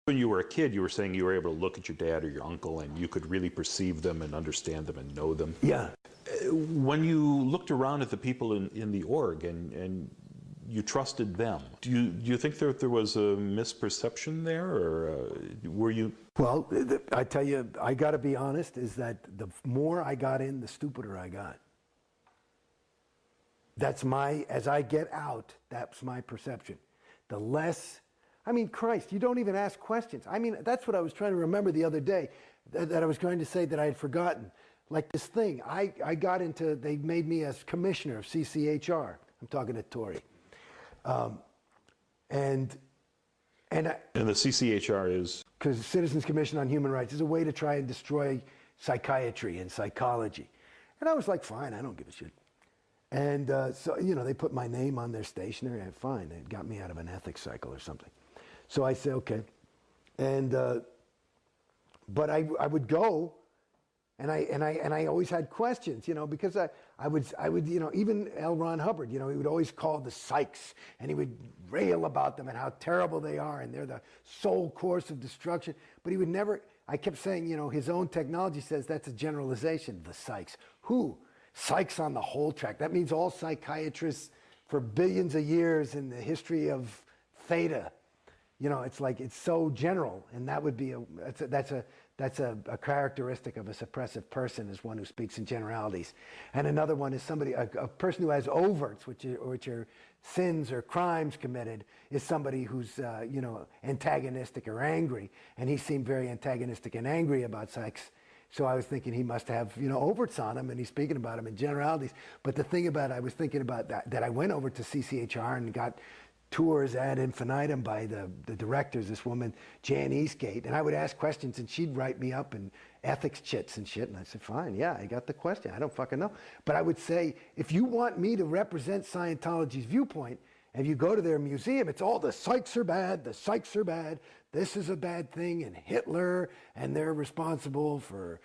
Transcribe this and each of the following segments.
When you were a kid, you were saying you were able to look at your dad or your uncle and you could really perceive them and understand them and know them. Yeah. When you looked around at the people in the org and you trusted them, do you think there was a misperception there, or were you? Well, I tell you, I got to be honest, is that the more I got in, the stupider I got. That's as I get out, that's my perception. The less, I mean, Christ, you don't even ask questions. I mean, that's what I was trying to remember the other day, that I was trying to say that I had forgotten. Like this thing, I got into, they made me as commissioner of CCHR. I'm talking to Tory. And the CCHR is? Because Citizens Commission on Human Rights is a way to try and destroy psychiatry and psychology. And I was like, fine, I don't give a shit. And so, you know, they put my name on their stationery, and fine, it got me out of an ethics cycle or something. So I said, okay. And, but I would go, and I always had questions, you know, because I would, you know, even L. Ron Hubbard, you know, he would always call the psychs, and he would rail about them and how terrible they are, and they're the sole course of destruction. But he would never, I kept saying, you know, his own technology says that's a generalization, the psychs. Who? Psychs on the whole track. That means all psychiatrists for billions of years in the history of theta. You know, it's like, it's so general, and that would be that's a characteristic of a suppressive person, is one who speaks in generalities. And another one is somebody, a person who has overts, which are sins or crimes committed, is somebody who's, you know, antagonistic or angry. And he seemed very antagonistic and angry about psychs. So I was thinking he must have, you know, overts on him, and he's speaking about them in generalities. But the thing about it, I was thinking about that I went over to CCHR and got tours ad infinitum by the directors, this woman, Jan Eastgate, and I would ask questions and she'd write me up in ethics chits and shit, and I said, fine, yeah, I got the question, I don't fucking know. But I would say, if you want me to represent Scientology's viewpoint, and you go to their museum, it's all the psychs are bad, the psychs are bad, this is a bad thing, and Hitler, and they're responsible for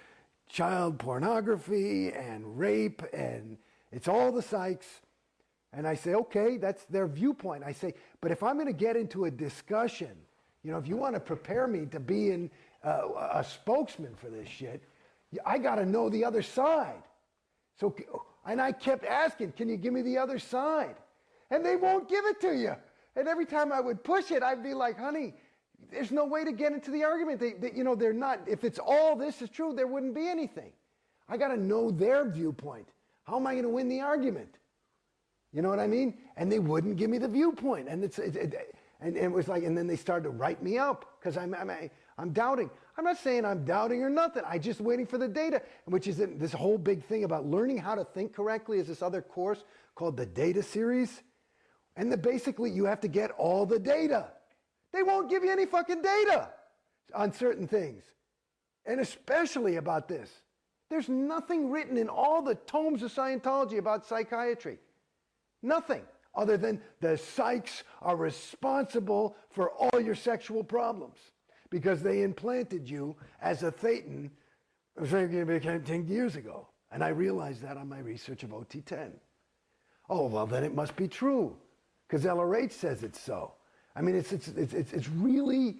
child pornography and rape, and it's all the psychs. And I say, okay, that's their viewpoint. I say, but if I'm going to get into a discussion, you know, if you want to prepare me to be a spokesman for this shit, I got to know the other side. So, and I kept asking, can you give me the other side? And they won't give it to you. And every time I would push it, I'd be like, honey, there's no way to get into the argument. You know, they're not, if it's all this is true, there wouldn't be anything. I got to know their viewpoint. How am I going to win the argument? You know what I mean? And they wouldn't give me the viewpoint. And it was like, and then they started to write me up because I'm doubting. I'm not saying I'm doubting or nothing. I'm just waiting for the data, which is this whole big thing about learning how to think correctly is this other course called the Data Series. And basically you have to get all the data. They won't give you any fucking data on certain things. And especially about this. There's nothing written in all the tomes of Scientology about psychiatry. Nothing other than the psychs are responsible for all your sexual problems because they implanted you as a thetan 10 years ago. And I realized that on my research of OT10. Oh, well, then it must be true because LRH says it's so. I mean, it's really,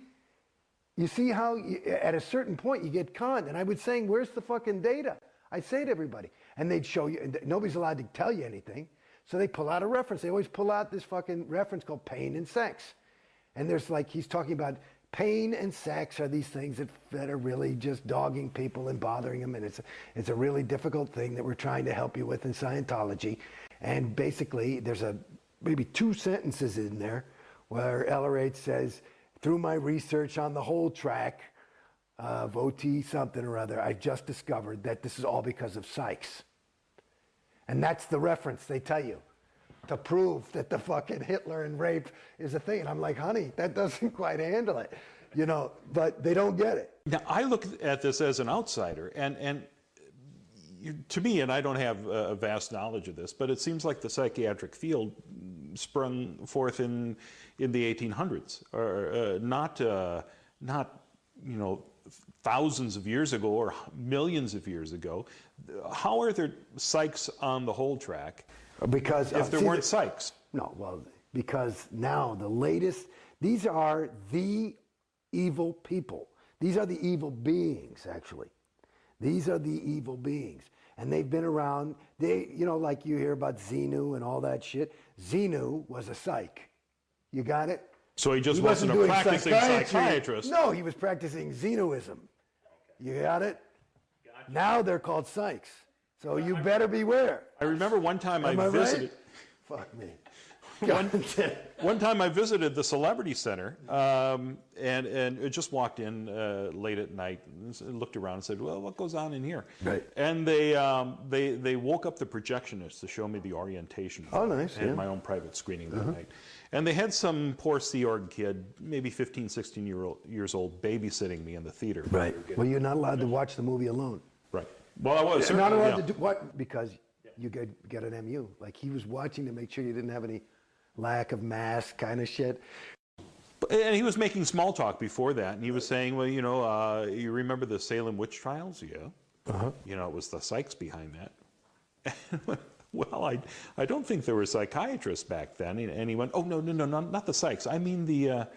you see how at a certain point you get conned. And I was saying, where's the fucking data? I'd say to everybody. And they'd show you, and nobody's allowed to tell you anything. So they pull out a reference. They always pull out this fucking reference called pain and sex. And there's like, he's talking about pain and sex are these things that are really just dogging people and bothering them. And it's a really difficult thing that we're trying to help you with in Scientology. And basically, there's maybe 2 sentences in there where LRH says, through my research on the whole track of OT something or other, I just discovered that this is all because of psychs. And that's the reference they tell you to prove that the fucking Hitler and rape is a thing. And I'm like, honey, that doesn't quite handle it, you know, but they don't get it. Now, I look at this as an outsider, and to me, and I don't have a vast knowledge of this, but it seems like the psychiatric field sprung forth in the 1800s, or not, you know, thousands of years ago or millions of years ago. How are there psychs on the whole track? Because if there weren't psychs? No, well, because now the latest, these are the evil people. These are the evil beings, actually. These are the evil beings. And they've been around. They, you know, like you hear about Xenu and all that shit. Xenu was a psych. You got it? So he just wasn't a doing practicing psychiatrist. No, he was practicing Xenuism. You got it? Gotcha. Now they're called psychs. So you better beware. I remember one time I visited. Right? Fuck me. One time I visited the Celebrity Center, and it just walked in late at night, and looked around and said, "Well, what goes on in here?" Right. And they woke up the projectionist to show me the orientation. Oh, nice. I had my own private screening that night. And they had some poor Sea Org kid, maybe 15, 16 years old, babysitting me in the theater. Right. Well, you're not allowed to watch the movie alone. Right. Well, I was. You're not allowed to do what? Because you get an MU. Like he was watching to make sure you didn't have any lack of mask kind of shit. And he was making small talk before that, and he was saying, well, you know, you remember the Salem witch trials? Yeah. You know, it was the psychs behind that. Well, I don't think there were psychiatrists back then. And he went, oh, no, not the psychs. I mean the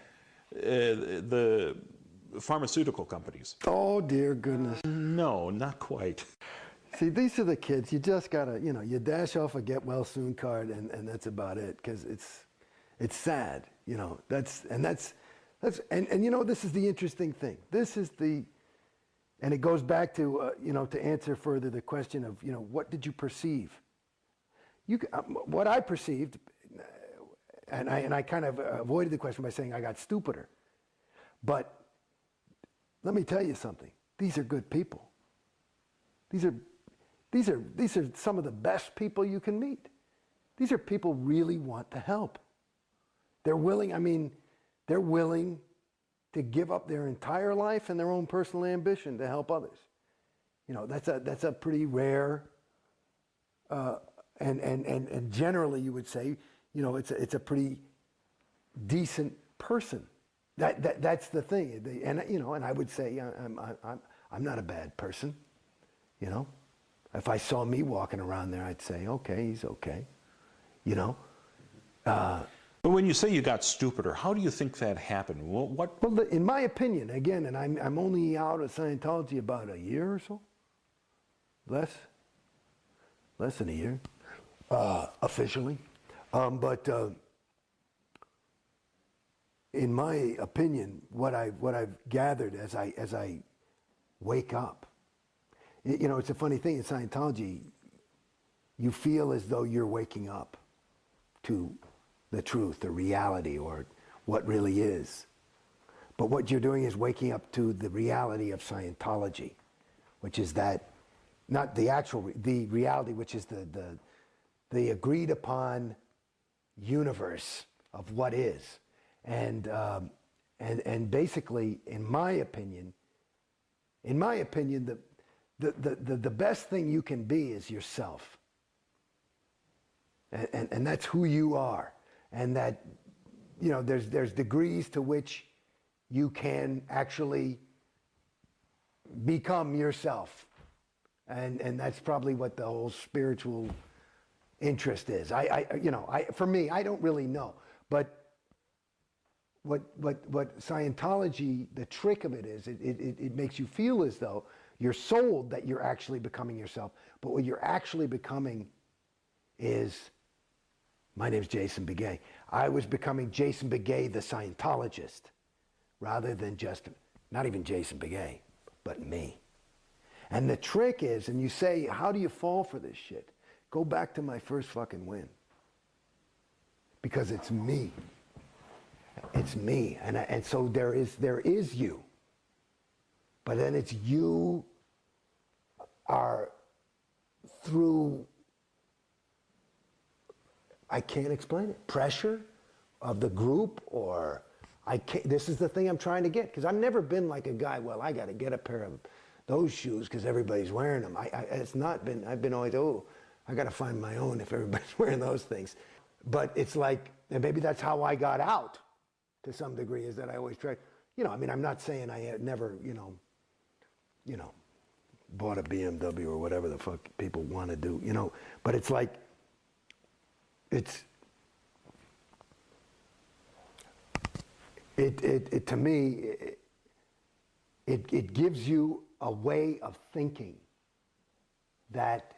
pharmaceutical companies. Oh, dear goodness. No, not quite. See, these are the kids. You just gotta, you know, you dash off a get well soon card, and that's about it. Because it's sad, you know. That's and you know, this is the interesting thing. This is the, and it goes back to you know, to answer further the question of, you know, what did you perceive? What I perceived, and I kind of avoided the question by saying I got stupider. But let me tell you something. These are good people. These are some of the best people you can meet. These are people who really want to help. They're willing, I mean, they're willing to give up their entire life and their own personal ambition to help others. You know, that's a pretty rare, and generally you would say, you know, it's a pretty decent person. That's the thing. And you know, and I would say I'm not a bad person. You know, if I saw me walking around there, I'd say, okay, he's okay. You know. But when you say you got stupider, how do you think that happened? Well, in my opinion, again, and I'm only out of Scientology about a year or so. Less than a year, officially. But in my opinion, what I've gathered as I wake up, you know, it's a funny thing in Scientology. You feel as though you're waking up to the truth, the reality, or what really is. But what you're doing is waking up to the reality of Scientology, which is that, not the actual, the reality, which is the agreed upon universe of what is. And basically, in my opinion, the best thing you can be is yourself. And that's who you are. And that, you know, there's degrees to which you can actually become yourself. And that's probably what the whole spiritual interest is. For me, I don't really know. But what Scientology, the trick of it is, it makes you feel as though you're sold that you're actually becoming yourself. But what you're actually becoming is, my name's Jason Beghe. I was becoming Jason Beghe, the Scientologist, rather than just, not even Jason Beghe, but me. And the trick is, and you say, how do you fall for this shit? Go back to my first fucking win. Because it's me. It's me. And so there is you. But then it's you are through, I can't explain it, pressure of the group, or this is the thing I'm trying to get. Because I've never been like a guy, well, I got to get a pair of those shoes because everybody's wearing them. It's not been, I've been always, I got to find my own if everybody's wearing those things. But it's like, and maybe that's how I got out to some degree, is that I always try, you know, I mean, I'm not saying I had never, you know, bought a BMW or whatever the fuck people want to do, you know, but it's like, it to me, It gives you a way of thinking that